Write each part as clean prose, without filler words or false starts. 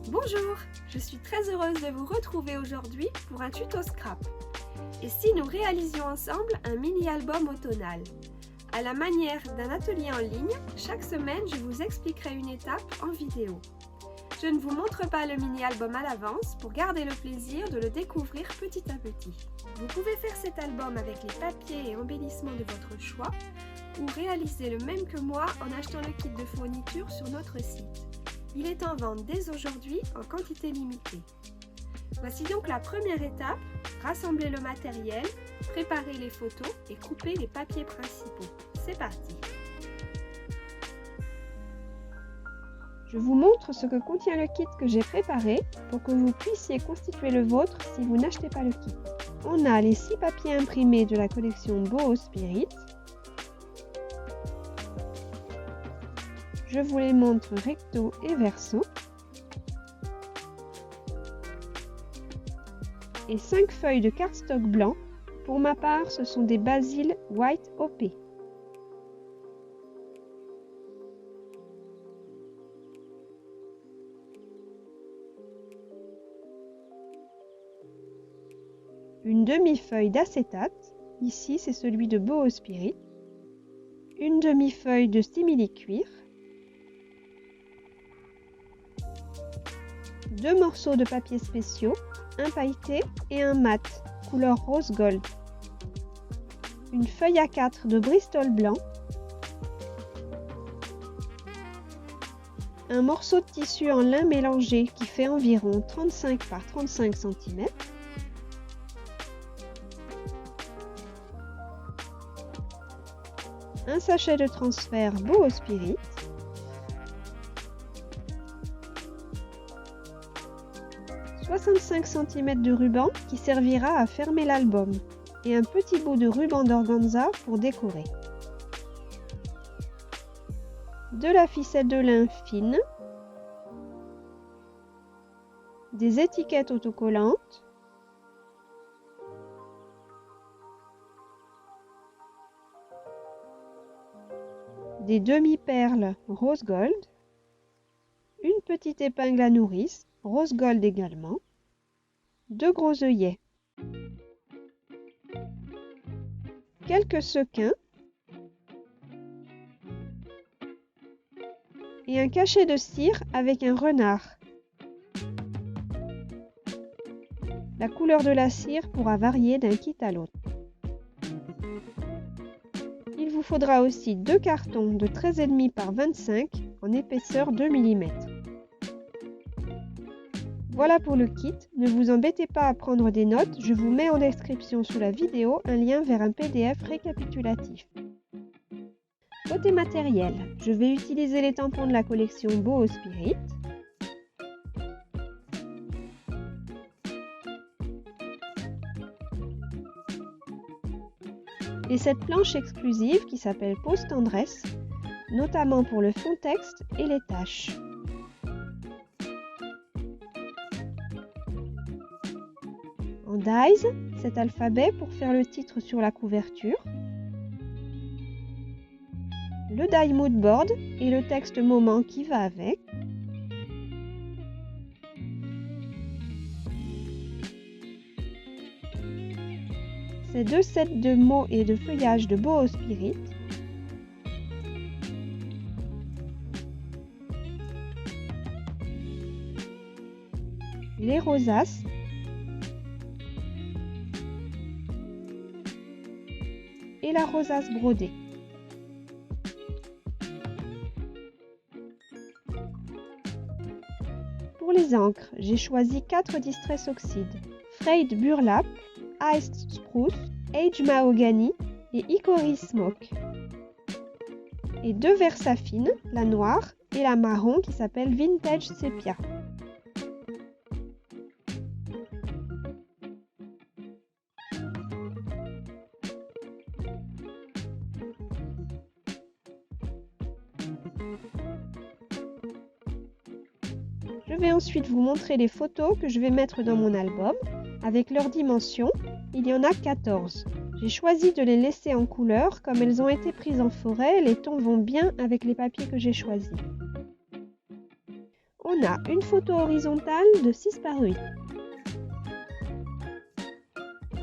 Bonjour, je suis très heureuse de vous retrouver aujourd'hui pour un tuto scrap. Et si nous réalisions ensemble un mini-album automnal? À la manière d'un atelier en ligne, chaque semaine je vous expliquerai une étape en vidéo. Je ne vous montre pas le mini-album à l'avance pour garder le plaisir de le découvrir petit à petit. Vous pouvez faire cet album avec les papiers et embellissements de votre choix ou réaliser le même que moi en achetant le kit de fourniture sur notre site. Il est en vente dès aujourd'hui en quantité limitée. Voici donc la première étape, rassembler le matériel, préparer les photos et couper les papiers principaux. C'est parti! Je vous montre ce que contient le kit que j'ai préparé pour que vous puissiez constituer le vôtre si vous n'achetez pas le kit. On a les 6 papiers imprimés de la collection Boho Spirit. Je vous les montre recto et verso. Et 5 feuilles de cardstock blanc. Pour ma part, ce sont des Basil White OP. Une demi-feuille d'acétate. Ici, c'est celui de Boho Spirit. Une demi-feuille de simili cuir. 2 morceaux de papier spéciaux, un pailleté et un mat, couleur rose gold. Une feuille A4 de Bristol blanc. Un morceau de tissu en lin mélangé qui fait environ 35 par 35 cm. Un sachet de transfert Boho Spirit. « 65 cm de ruban qui servira à fermer l'album et un petit bout de ruban d'organza pour décorer. De la ficelle de lin fine, des étiquettes autocollantes, des demi-perles rose gold, une petite épingle à nourrice, rose gold également, 2 gros œillets, quelques sequins et un cachet de cire avec un renard. La couleur de la cire pourra varier d'un kit à l'autre. Il vous faudra aussi 2 cartons de 13,5 par 25 en épaisseur 2 mm. Voilà pour le kit, ne vous embêtez pas à prendre des notes, je vous mets en description sous la vidéo un lien vers un PDF récapitulatif. Côté matériel, je vais utiliser les tampons de la collection Boho Spirit. Et cette planche exclusive qui s'appelle Pose Tendresse, notamment pour le fond texte et les taches. En dies, cet alphabet pour faire le titre sur la couverture, le die mood board et le texte moment qui va avec, ces 2 sets de mots et de feuillage de Boho Spirit, les rosaces, et la rosace brodée. Pour les encres, j'ai choisi 4 Distress Oxide, Frayed Burlap, Iced Spruce, Age Mahogany et Hickory Smoke. Et 2 Versafine, la noire et la marron qui s'appelle Vintage Sepia. Je vais ensuite vous montrer les photos que je vais mettre dans mon album. Avec leurs dimensions, il y en a 14. J'ai choisi de les laisser en couleur, comme elles ont été prises en forêt, les tons vont bien avec les papiers que j'ai choisis. On a une photo horizontale de 6 par 8.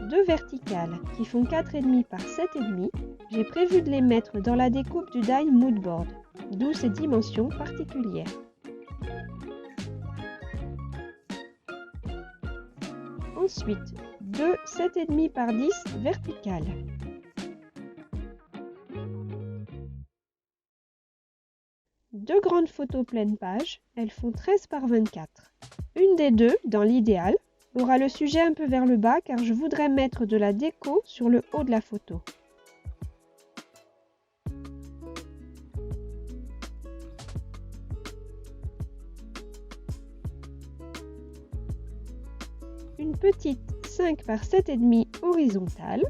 2 verticales qui font 4,5 par 7,5. J'ai prévu de les mettre dans la découpe du die moodboard, d'où ces dimensions particulières. Ensuite, 2 7,5 par 10 verticales. Deux grandes photos pleine page, elles font 13 par 24. Une des deux, dans l'idéal, aura le sujet un peu vers le bas car je voudrais mettre de la déco sur le haut de la photo. Une petite 5 par 7,5 horizontale.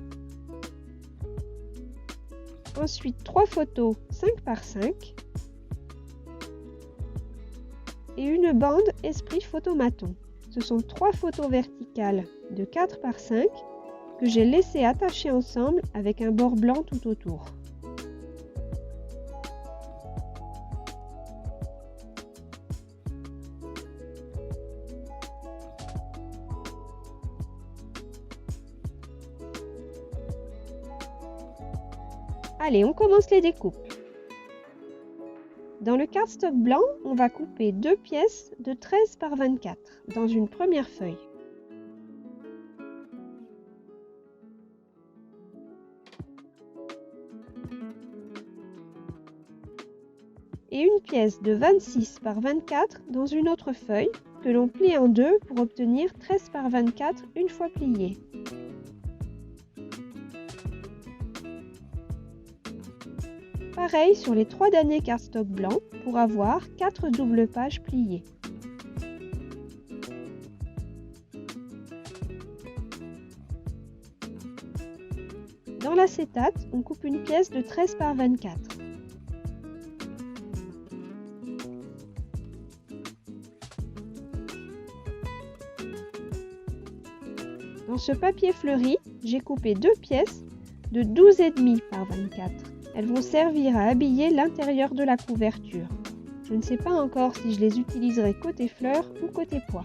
Ensuite 3 photos 5 par 5. Et une bande Esprit Photomaton. Ce sont 3 photos verticales de 4 par 5 que j'ai laissées attacher ensemble avec un bord blanc tout autour. Allez, on commence les découpes. Dans le cardstock blanc, on va couper 2 pièces de 13 par 24 dans une première feuille. Et une pièce de 26 par 24 dans une autre feuille que l'on plie en deux pour obtenir 13 par 24 une fois pliée. Pareil sur les 3 derniers cardstock blancs pour avoir 4 doubles pages pliées. Dans l'acétate, on coupe une pièce de 13 par 24. Dans ce papier fleuri, j'ai coupé 2 pièces de 12,5 par 24. Elles vont servir à habiller l'intérieur de la couverture. Je ne sais pas encore si je les utiliserai côté fleurs ou côté pois.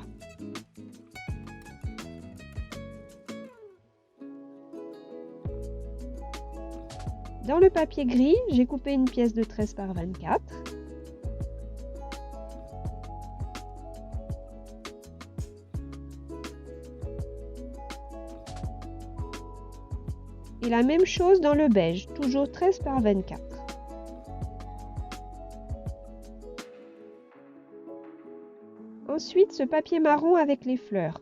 Dans le papier gris, j'ai coupé une pièce de 13 par 24. Et la même chose dans le beige, toujours 13 par 24. Ensuite, ce papier marron avec les fleurs.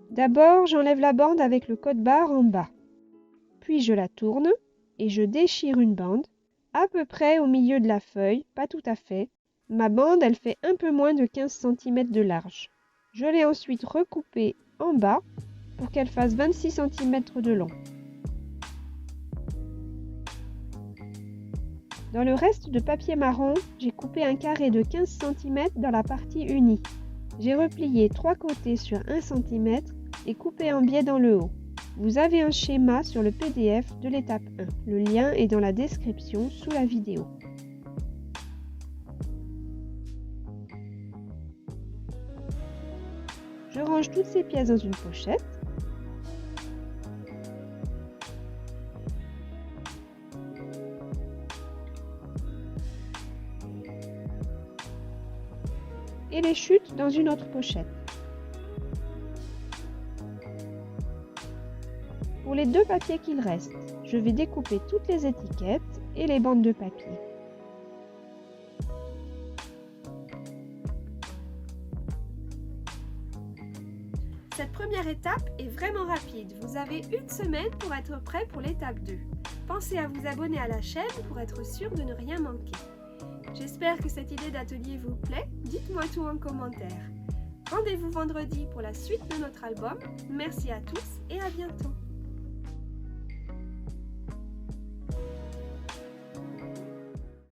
D'abord, j'enlève la bande avec le code-barre en bas. Puis je la tourne et je déchire une bande, à peu près au milieu de la feuille, pas tout à fait. Ma bande, elle fait un peu moins de 15 cm de large. Je l'ai ensuite recoupée en bas pour qu'elle fasse 26 cm de long. Dans le reste de papier marron, j'ai coupé un carré de 15 cm dans la partie unie. J'ai replié 3 côtés sur 1 cm et coupé en biais dans le haut. Vous avez un schéma sur le PDF de l'étape 1. Le lien est dans la description sous la vidéo. Je range toutes ces pièces dans une pochette. Et les chutes dans une autre pochette. Pour les 2 papiers qu'il reste, je vais découper toutes les étiquettes et les bandes de papier. Cette première étape est vraiment rapide. Vous avez une semaine pour être prêt pour l'étape 2. Pensez à vous abonner à la chaîne pour être sûr de ne rien manquer. J'espère que cette idée d'atelier vous plaît. Dites-moi tout en commentaire. Rendez-vous vendredi pour la suite de notre album. Merci à tous et à bientôt.